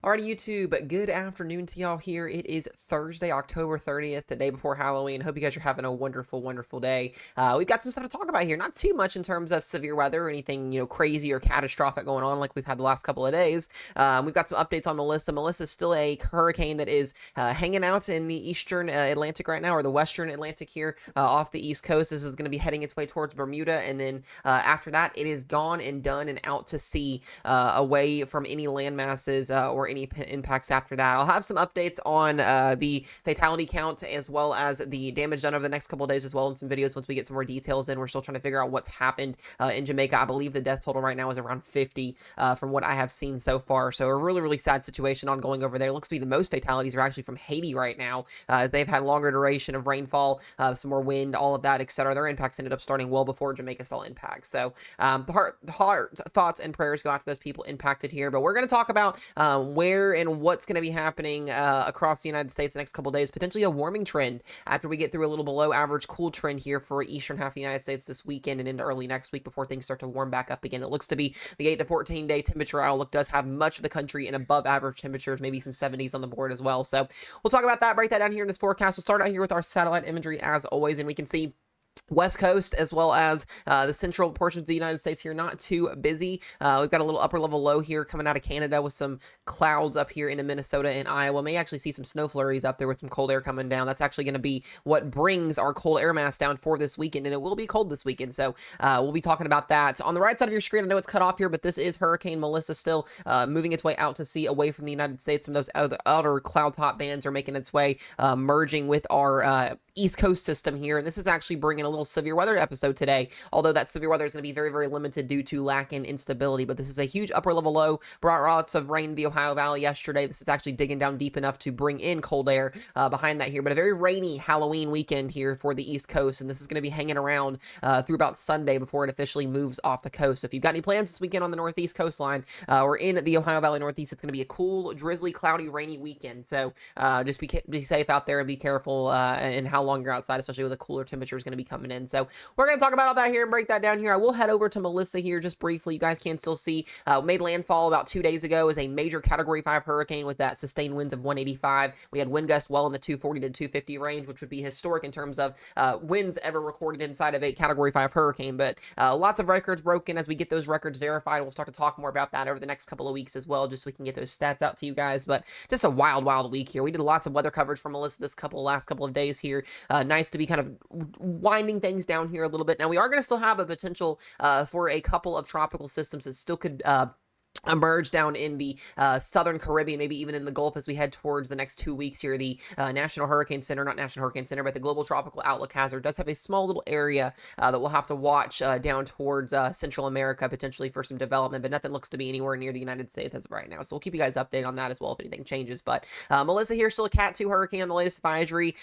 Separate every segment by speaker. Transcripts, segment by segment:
Speaker 1: Alrighty, YouTube, good afternoon to y'all here. It is Thursday, October 30th, the day before Halloween. Hope you guys are having a wonderful, wonderful day. We've got some stuff to talk about here. Not too much in terms of severe weather or anything, crazy or catastrophic going on like we've had the last couple of days. We've got some updates on Melissa. Melissa's still a hurricane that is hanging out in the eastern Atlantic right now, or the western Atlantic here off the east coast. This is going to be heading its way towards Bermuda, and then after that, it is gone and done and out to sea, away from any land masses or any impacts after that. I'll have some updates on the fatality count as well as the damage done over the next couple of days as well, in some videos once we get some more details in. We're still trying to figure out what's happened in Jamaica. I believe the death total right now is around 50 from what I have seen so far. So a really, really sad situation ongoing over there. It looks to be the most fatalities are actually from Haiti right now, as they've had longer duration of rainfall, some more wind, all of that, etc. Their impacts ended up starting well before Jamaica saw impacts. So the heart thoughts and prayers go out to those people impacted here. But we're going to talk about where and what's going to be happening across the United States the next couple days. Potentially a warming trend after we get through a little below average cool trend here for eastern half of the United States this weekend and into early next week before things start to warm back up again. It looks to be the 8 to 14 day temperature outlook does have much of the country in above average temperatures, maybe some 70s on the board as well. So we'll talk about that, break that down here in this forecast. We'll start out here with our satellite imagery as always, and we can see West Coast as well as the central portions of the United States here, not too busy. We've got a little upper level low here coming out of Canada with some clouds up here into Minnesota and Iowa. May actually see some snow flurries up there with some cold air coming down. That's actually going to be what brings our cold air mass down for this weekend, and it will be cold this weekend. So we'll be talking about that. On the right side of your screen, I know it's cut off here, but this is Hurricane Melissa still moving its way out to sea away from the United States. Some of those outer cloud top bands are making its way, merging with our East Coast system here, and this is actually bringing a little severe weather episode today, although that severe weather is going to be very, very limited due to lack and instability. But this is a huge upper level low, brought lots of rain to the Ohio Valley yesterday. This is actually digging down deep enough to bring in cold air behind that here, but a very rainy Halloween weekend here for the East Coast, and this is going to be hanging around through about Sunday before it officially moves off the coast. So if you've got any plans this weekend on the Northeast coastline or in the Ohio Valley Northeast, it's going to be a cool, drizzly, cloudy, rainy weekend. So just be safe out there and be careful in how long you're outside, especially with the cooler temperatures going to be coming in. So we're going to talk about all that here and break that down here. I will head over to Melissa here just briefly. You guys can still see made landfall about 2 days ago as a major Category 5 hurricane with that sustained winds of 185. We had wind gusts well in the 240 to 250 range, which would be historic in terms of winds ever recorded inside of a Category 5 hurricane. But lots of records broken. As we get those records verified, we'll start to talk more about that over the next couple of weeks as well, just so we can get those stats out to you guys. But just a wild, wild week here. We did lots of weather coverage for Melissa this last couple of days here. Nice to be kind of winding things down here a little bit. Now, we are going to still have a potential for a couple of tropical systems that still could emerge down in the southern Caribbean, maybe even in the Gulf as we head towards the next 2 weeks here. The National Hurricane Center, not National Hurricane Center, but the Global Tropical Outlook Hazard does have a small little area that we'll have to watch down towards Central America potentially for some development, but nothing looks to be anywhere near the United States as of right now. So we'll keep you guys updated on that as well if anything changes. But Melissa here, still a Cat 2 hurricane on the latest advisory,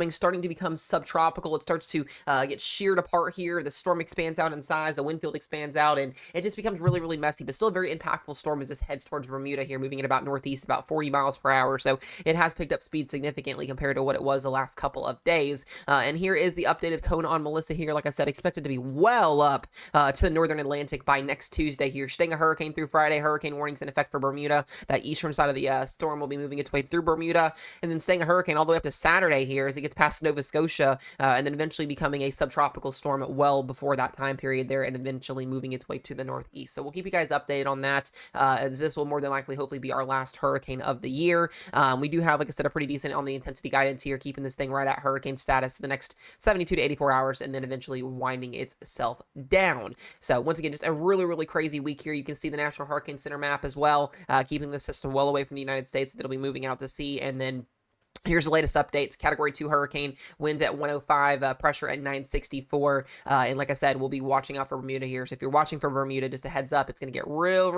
Speaker 1: starting to become subtropical. It starts to get sheared apart here. The storm expands out in size, the wind field expands out, and it just becomes really, really messy, but still a very impactful storm as this heads towards Bermuda here, moving at about northeast, about 40 miles per hour. So it has picked up speed significantly compared to what it was the last couple of days. And here is the updated cone on Melissa here. Like I said, expected to be well up to the northern Atlantic by next Tuesday here. Staying a hurricane through Friday. Hurricane warnings in effect for Bermuda. That eastern side of the storm will be moving its way through Bermuda, and then staying a hurricane all the way up to Saturday here as it gets past Nova Scotia, and then eventually becoming a subtropical storm well before that time period there, and eventually moving its way to the northeast. So we'll keep you guys updated on that. As this will more than likely hopefully be our last hurricane of the year. We do have, like I said, a pretty decent on the intensity guidance here, keeping this thing right at hurricane status for the next 72 to 84 hours, and then eventually winding itself down. So once again, just a really, really crazy week here. You can see the National Hurricane Center map as well, keeping the system well away from the United States. That'll be moving out to sea, and then here's the latest updates. Category 2 hurricane, winds at 105, pressure at 964. And like I said, we'll be watching out for Bermuda here. So if you're watching for Bermuda, just a heads up, it's going to get real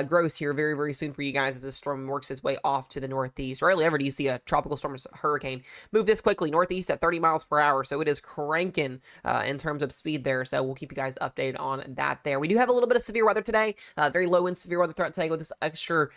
Speaker 1: gross here very, very soon for you guys as this storm works its way off to the northeast. Rarely ever do you see a tropical storm hurricane move this quickly, northeast at 30 miles per hour. So it is cranking in terms of speed there. So we'll keep you guys updated on that there. We do have a little bit of severe weather today. Very low and severe weather threat today with this extra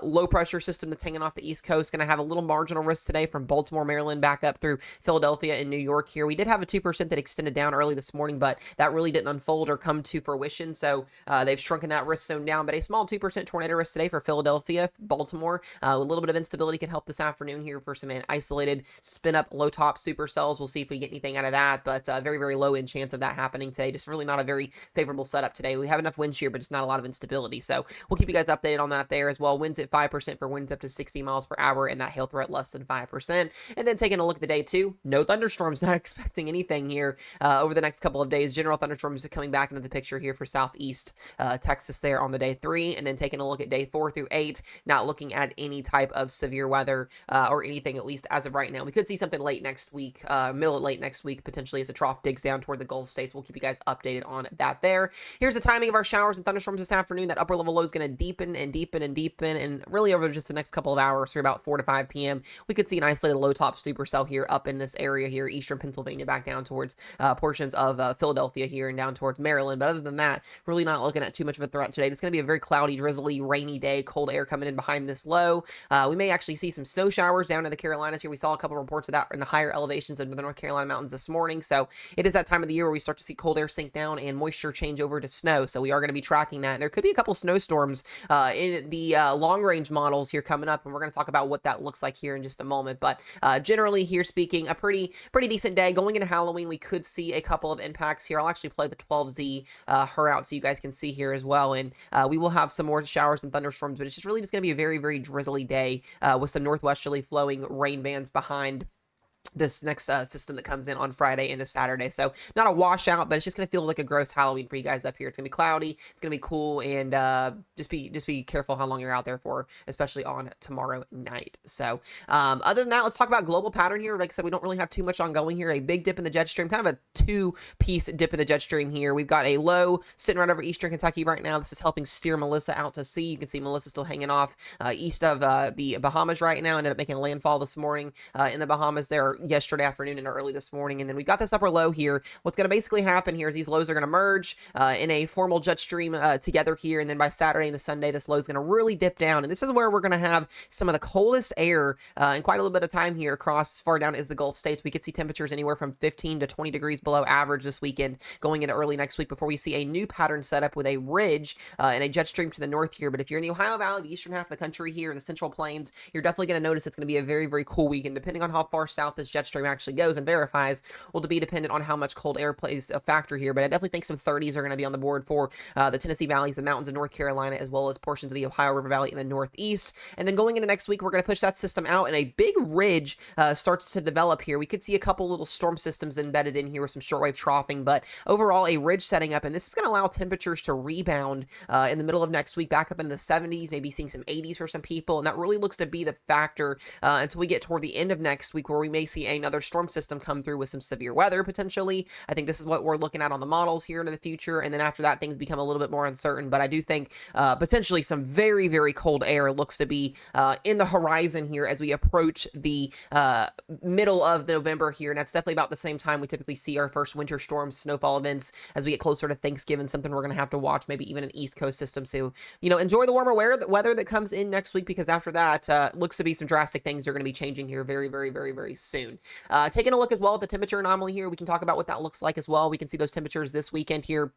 Speaker 1: low pressure system that's hanging off the East Coast. Going to have a little marginal risk today from Baltimore, Maryland, back up through Philadelphia and New York here. We did have a 2% that extended down early this morning, but that really didn't unfold or come to fruition. So they've shrunken that risk zone down, but a small 2% tornado risk today for Philadelphia, Baltimore. A little bit of instability can help this afternoon here for some isolated spin up low top supercells. We'll see if we get anything out of that, but very, very low in chance of that happening today. Just really not a very favorable setup today. We have enough wind shear, but just not a lot of instability. So we'll keep you guys updated on that there as well. Winds at 5% for winds up to 60 miles per hour, and that hail threat less than 5%. And then taking a look at the day too, no thunderstorms, not expecting anything here over the next couple of days. General thunderstorms are coming back into the picture here for southeast Texas there on the day 3, and then taking a look at day 4 through 8, not looking at any type of severe weather or anything, at least as of right now. We could see something late next week, middle of late next week, potentially as a trough digs down toward the Gulf states. We'll keep you guys updated on that there. Here's the timing of our showers and thunderstorms this afternoon. That upper level low is going to deepen and deepen and deepen, and really over just the next couple of hours through about 4 to 5 p.m. we could see an isolated low top supercell here up in this area here, eastern Pennsylvania, back down towards portions of Philadelphia here and down towards Maryland. But other than that, really not looking at too much of a threat today. It's going to be a very cloudy, drizzly, rainy day, cold air coming in behind this low. We may actually see some snow showers down in the Carolinas here. We saw a couple reports of that in the higher elevations of the North Carolina mountains this morning. So it is that time of the year where we start to see cold air sink down and moisture change over to snow. So we are going to be tracking that. And there could be a couple snowstorms in the long range models here coming up, and we're going to talk about what that looks like here in just a moment. But generally here speaking, a pretty decent day. Going into Halloween, we could see a couple of impacts here. I'll actually play the 12Z her out so you guys can see here as well. And we will have some more showers and thunderstorms, but it's just really just going to be a very, very drizzly day with some northwesterly flowing rain bands behind this next system that comes in on Friday into Saturday. So not a washout, but it's just going to feel like a gross Halloween for you guys up here. It's going to be cloudy, it's going to be cool, and just be careful how long you're out there for, especially on tomorrow night. So other than that, let's talk about global pattern here. Like I said, we don't really have too much ongoing here. A big dip in the jet stream, kind of a two-piece dip in the jet stream here. We've got a low sitting right over eastern Kentucky right now. This is helping steer Melissa out to sea. You can see Melissa still hanging off east of the Bahamas right now. Ended up making a landfall this morning in the Bahamas there yesterday afternoon and early this morning. And then we got this upper low here. What's going to basically happen here is these lows are going to merge in a formal jet stream together here. And then by Saturday into Sunday, this low is going to really dip down. And this is where we're going to have some of the coldest air in quite a little bit of time here across as far down as the Gulf states. We could see temperatures anywhere from 15 to 20 degrees below average this weekend going into early next week before we see a new pattern set up with a ridge and a jet stream to the north here. But if you're in the Ohio Valley, the eastern half of the country here, the central plains, you're definitely going to notice it's going to be a very, very cool weekend. Depending on how far south this jet stream actually goes and verifies will be dependent on how much cold air plays a factor here. But I definitely think some 30s are going to be on the board for the Tennessee valleys, the mountains of North Carolina, as well as portions of the Ohio River Valley in the northeast. And then going into next week, we're going to push that system out, and a big ridge starts to develop here. We could see a couple little storm systems embedded in here with some shortwave troughing, but overall a ridge setting up, and this is going to allow temperatures to rebound in the middle of next week back up in the 70s, maybe seeing some 80s for some people, and that really looks to be the factor until we get toward the end of next week, where we may see another storm system come through with some severe weather potentially. I think this is what we're looking at on the models here into the future, and then after that things become a little bit more uncertain. But I do think potentially some very, very cold air looks to be in the horizon here as we approach the middle of November here, and that's definitely about the same time we typically see our first winter storms, snowfall events as we get closer to Thanksgiving. Something we're going to have to watch, maybe even an East Coast system. So enjoy the warmer weather that comes in next week, because after that looks to be some drastic things are going to be changing here very, very, very, very soon. Taking a look as well at the temperature anomaly here, we can talk about what that looks like as well. We can see those temperatures this weekend here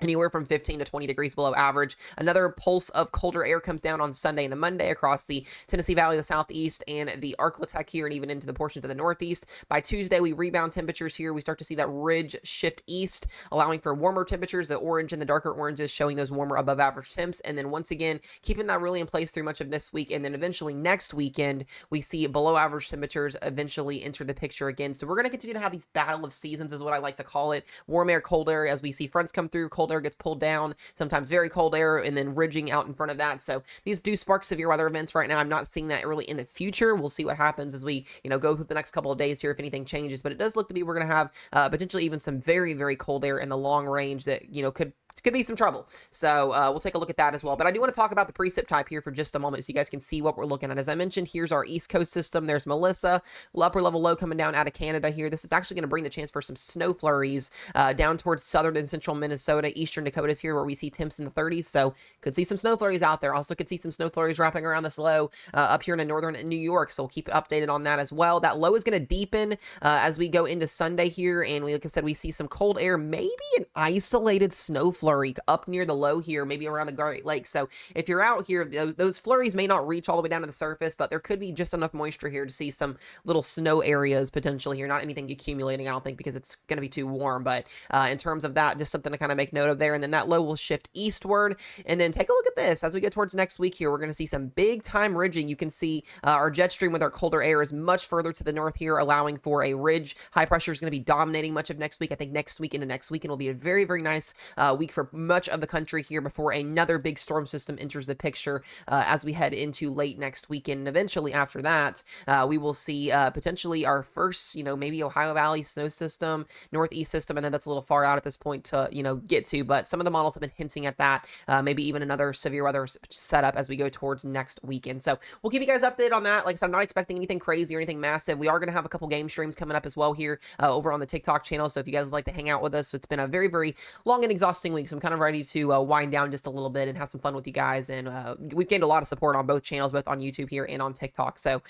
Speaker 1: anywhere from 15 to 20 degrees below average. Another pulse of colder air comes down on Sunday and Monday across the Tennessee Valley, the southeast, and the Arklatex here, and even into the portions of the northeast. By Tuesday, we rebound temperatures here. We start to see that ridge shift east, allowing for warmer temperatures. The orange and the darker oranges showing those warmer above average temps. And then once again, keeping that really in place through much of this week. And then eventually next weekend, we see below average temperatures eventually enter the picture again. So we're going to continue to have these battle of seasons, is what I like to call it. Warm air, cold air, as we see fronts come through. Cold air gets pulled down, sometimes very cold air, and then ridging out in front of that. So these do spark severe weather events right now. I'm not seeing that really in the future. We'll see what happens as we, go through the next couple of days here if anything changes. But it does look to be we're going to have potentially even some very, very cold air in the long range that, could could be some trouble. So we'll take a look at that as well. But I do want to talk about the precip type here for just a moment so you guys can see what we're looking at. As I mentioned, here's our East Coast system. There's Melissa, upper level low coming down out of Canada here. This is actually going to bring the chance for some snow flurries down towards southern and central Minnesota, eastern Dakotas here where we see temps in the 30s. So could see some snow flurries out there. Also could see some snow flurries wrapping around this low up here in the northern New York. So we'll keep updated on that as well. That low is going to deepen as we go into Sunday here. And like I said, we see some cold air, maybe an isolated snow flurry up near the low here, maybe around the Great Lakes. So if you're out here, those flurries may not reach all the way down to the surface, but there could be just enough moisture here to see some little snow areas potentially here. Not anything accumulating, I don't think, because it's going to be too warm. But in terms of that, just something to kind of make note of there. And then that low will shift eastward. And then take a look at this. As we get towards next week here, we're going to see some big time ridging. You can see our jet stream with our colder air is much further to the north here, allowing for a ridge. High pressure is going to be dominating much of next week. I think next week into next weekend will be a very, very nice week for much of the country here before another big storm system enters the picture as we head into late next weekend. And eventually after that, we will see potentially our first, maybe Ohio Valley snow system, Northeast system. I know that's a little far out at this point to, get to, but some of the models have been hinting at that. Maybe even another severe weather setup as we go towards next weekend. So we'll keep you guys updated on that. Like I said, I'm not expecting anything crazy or anything massive. We are going to have a couple game streams coming up as well here over on the TikTok channel. So if you guys would like to hang out with us, it's been a very, very long and exhausting week. So I'm kind of ready to wind down just a little bit and have some fun with you guys. And we've gained a lot of support on both channels, both on YouTube here and on TikTok. So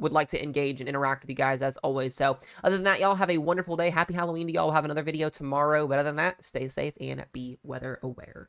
Speaker 1: would like to engage and interact with you guys as always. So other than that, y'all have a wonderful day. Happy Halloween to y'all. We'll have another video tomorrow. But other than that, stay safe and be weather aware.